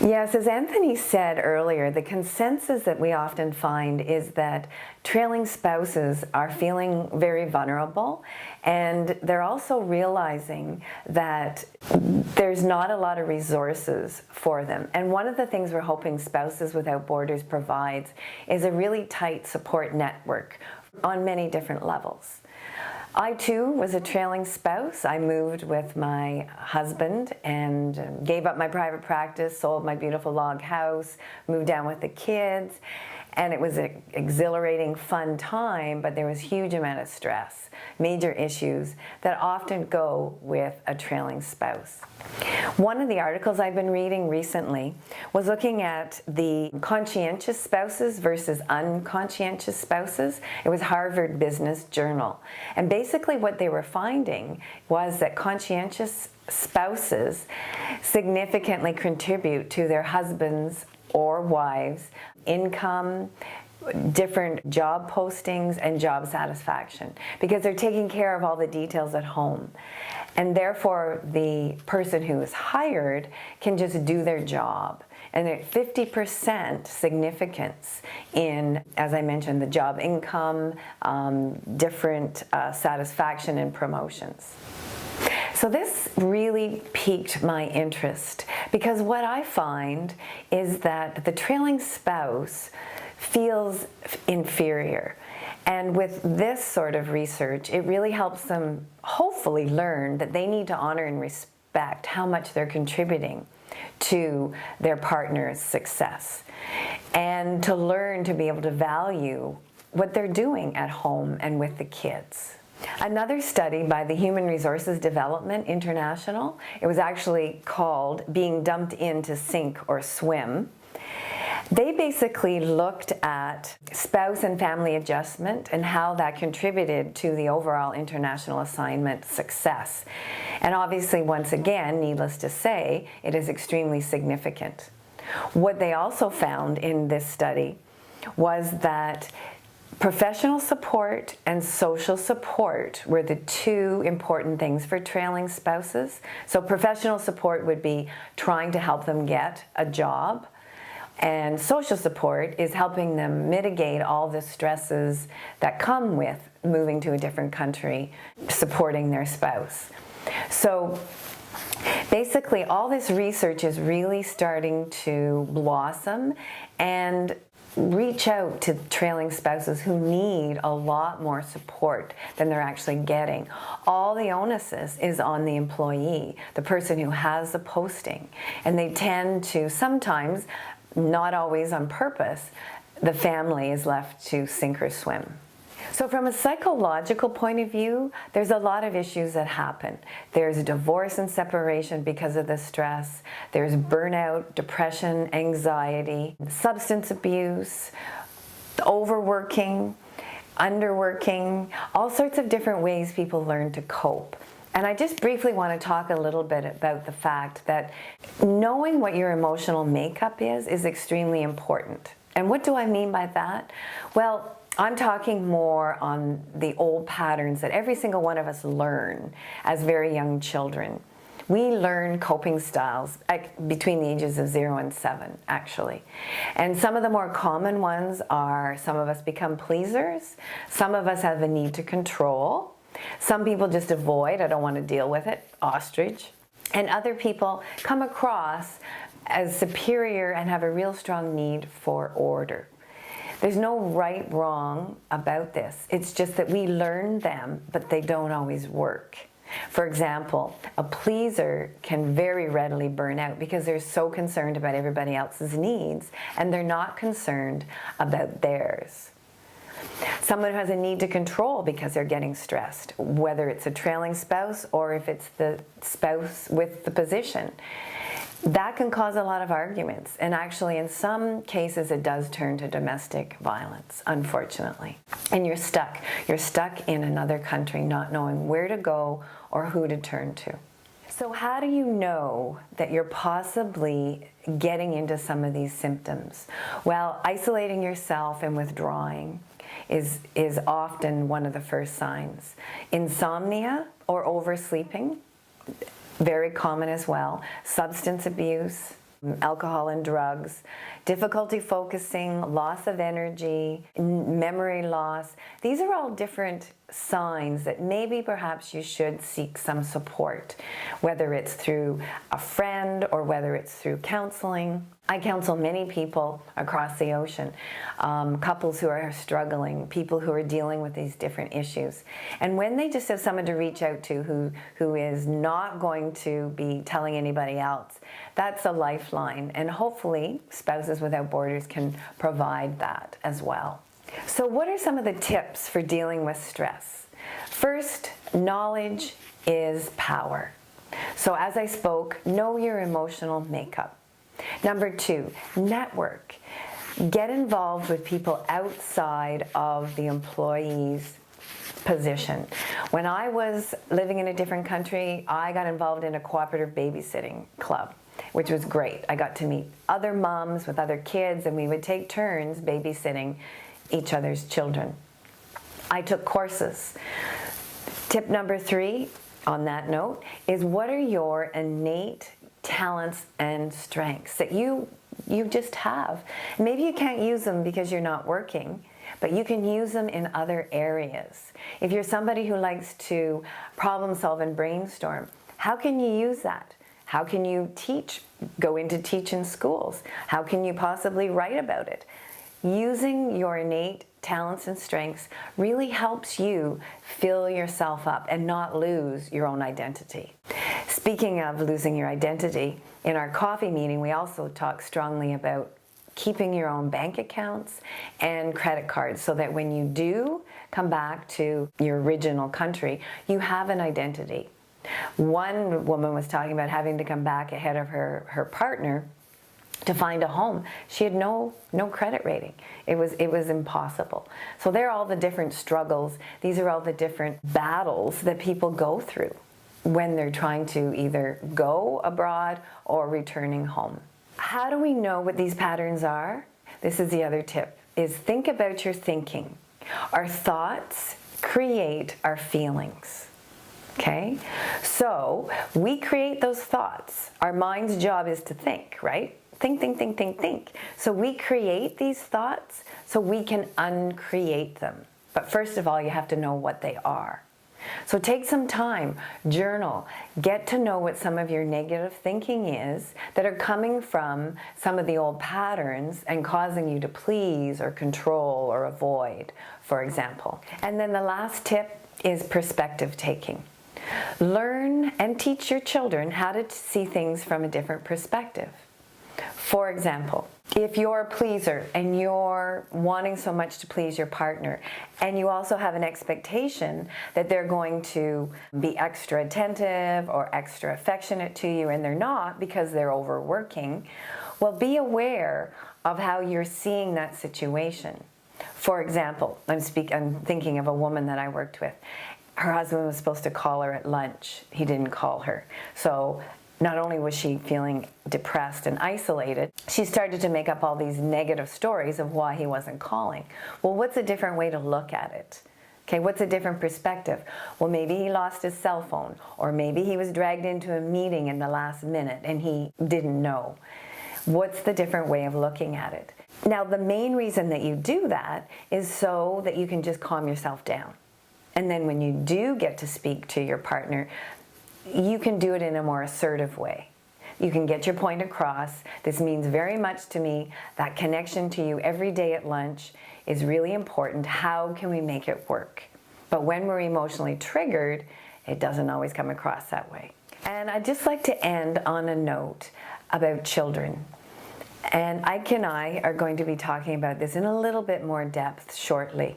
Yes, as Anthony said earlier, the consensus that we often find is that trailing spouses are feeling very vulnerable, and they're also realizing that there's not a lot of resources for them. And one of the things we're hoping Spouses Without Borders provides is a really tight support network on many different levels. I too was a trailing spouse. I moved with my husband and gave up my private practice, sold my beautiful log house, moved down with the kids, and it was an exhilarating, fun time, but there was a huge amount of stress, major issues that often go with a trailing spouse. One of the articles I've been reading recently was looking at the conscientious spouses versus unconscientious spouses. It was Harvard Business Journal. And basically what they were finding was that conscientious spouses significantly contribute to their husbands' or wives' income, different job postings, and job satisfaction, because they're taking care of all the details at home. And therefore, the person who is hired can just do their job. And at 50% significance in, as I mentioned, the job income, different satisfaction and promotions. So this really piqued my interest, because what I find is that the trailing spouse feels inferior. And with this sort of research, it really helps them hopefully learn that they need to honor and respect how much they're contributing to their partner's success, and to learn to be able to value what they're doing at home and with the kids. Another study by the Human Resources Development International, it was actually called Being Dumped In to Sink or Swim. They basically looked at spouse and family adjustment and how that contributed to the overall international assignment success. And obviously, once again, needless to say, it is extremely significant. What they also found in this study was that professional support and social support were the two important things for trailing spouses. So professional support would be trying to help them get a job, and social support is helping them mitigate all the stresses that come with moving to a different country, supporting their spouse. So basically, all this research is really starting to blossom and reach out to trailing spouses who need a lot more support than they're actually getting. All the onus is on the employee, the person who has the posting. And they tend to sometimes, not always on purpose, the family is left to sink or swim. So from a psychological point of view, there's a lot of issues that happen. There's divorce and separation because of the stress. There's burnout, depression, anxiety, substance abuse, overworking, underworking, all sorts of different ways people learn to cope. And I just briefly want to talk a little bit about the fact that knowing what your emotional makeup is extremely important. And what do I mean by that? Well, I'm talking more on the old patterns that every single one of us learn as very young children. We learn coping styles between the ages of 0 and 7, actually. And some of the more common ones are, some of us become pleasers, some of us have a need to control, some people just avoid, I don't want to deal with it, ostrich, and other people come across as superior and have a real strong need for order. There's no right, wrong about this. It's just that we learn them, but they don't always work. For example, a pleaser can very readily burn out because they're so concerned about everybody else's needs and they're not concerned about theirs. Someone who has a need to control because they're getting stressed, whether it's a trailing spouse or if it's the spouse with the position, that can cause a lot of arguments. And actually, in some cases, it does turn to domestic violence, unfortunately. And you're stuck. You're stuck in another country, not knowing where to go or who to turn to. So how do you know that you're possibly getting into some of these symptoms? Well, isolating yourself and withdrawing is often one of the first signs. Insomnia or oversleeping, very common as well. Substance abuse, alcohol and drugs, difficulty focusing, loss of energy, memory loss. These are all different signs that maybe perhaps you should seek some support, whether it's through a friend or whether it's through counseling. I counsel many people across the ocean, couples who are struggling, people who are dealing with these different issues. And when they just have someone to reach out to who is not going to be telling anybody else, that's a lifeline. And hopefully Spouses Without Borders can provide that as well. So what are some of the tips for dealing with stress? First, knowledge is power. So as I spoke, know your emotional makeup. Number 2, network. Get involved with people outside of the employee's position. When I was living in a different country, I got involved in a cooperative babysitting club, which was great. I got to meet other moms with other kids, and we would take turns babysitting each other's children. I took courses. Tip number 3 on that note is, what are your innate talents and strengths that you just have? Maybe you can't use them because you're not working, but you can use them in other areas. If you're somebody who likes to problem solve and brainstorm, how can you use that? How can you teach, go into teach in schools? How can you possibly write about it? Using your innate talents and strengths really helps you fill yourself up and not lose your own identity. Speaking of losing your identity, in our coffee meeting, we also talk strongly about keeping your own bank accounts and credit cards so that when you do come back to your original country, you have an identity. One woman was talking about having to come back ahead of her partner to find a home. She had no credit rating. It was impossible. So there are all the different struggles. These are all the different battles that people go through when they're trying to either go abroad or returning home. How do we know what these patterns are? This is the other tip, is think about your thinking. Our thoughts create our feelings. Okay? So we create those thoughts. Our mind's job is to think, right? Think, think, think, think, think. So we create these thoughts so we can uncreate them. But first of all, you have to know what they are. So take some time, journal, get to know what some of your negative thinking is that are coming from some of the old patterns and causing you to please or control or avoid, for example. And then the last tip is perspective taking. Learn and teach your children how to see things from a different perspective. For example, if you're a pleaser and you're wanting so much to please your partner, and you also have an expectation that they're going to be extra attentive or extra affectionate to you, and they're not because they're overworking, well, be aware of how you're seeing that situation. For example, I'm thinking of a woman that I worked with. Her husband was supposed to call her at lunch. He didn't call her. So not only was she feeling depressed and isolated, she started to make up all these negative stories of why he wasn't calling. Well, what's a different way to look at it? Okay, what's a different perspective? Well, maybe he lost his cell phone, or maybe he was dragged into a meeting in the last minute and he didn't know. What's the different way of looking at it? Now, the main reason that you do that is so that you can just calm yourself down. And then when you do get to speak to your partner, you can do it in a more assertive way. You can get your point across. This means very much to me. That connection to you every day at lunch is really important. How can we make it work? But when we're emotionally triggered, it doesn't always come across that way. And I'd just like to end on a note about children. And Ike and I are going to be talking about this in a little bit more depth shortly.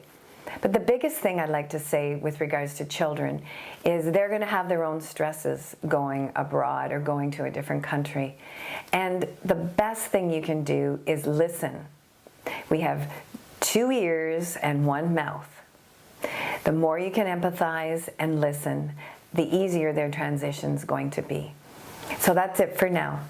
But the biggest thing I'd like to say with regards to children is they're going to have their own stresses going abroad or going to a different country. And the best thing you can do is listen. We have 2 ears and 1 mouth. The more you can empathize and listen, the easier their transition's going to be. So that's it for now.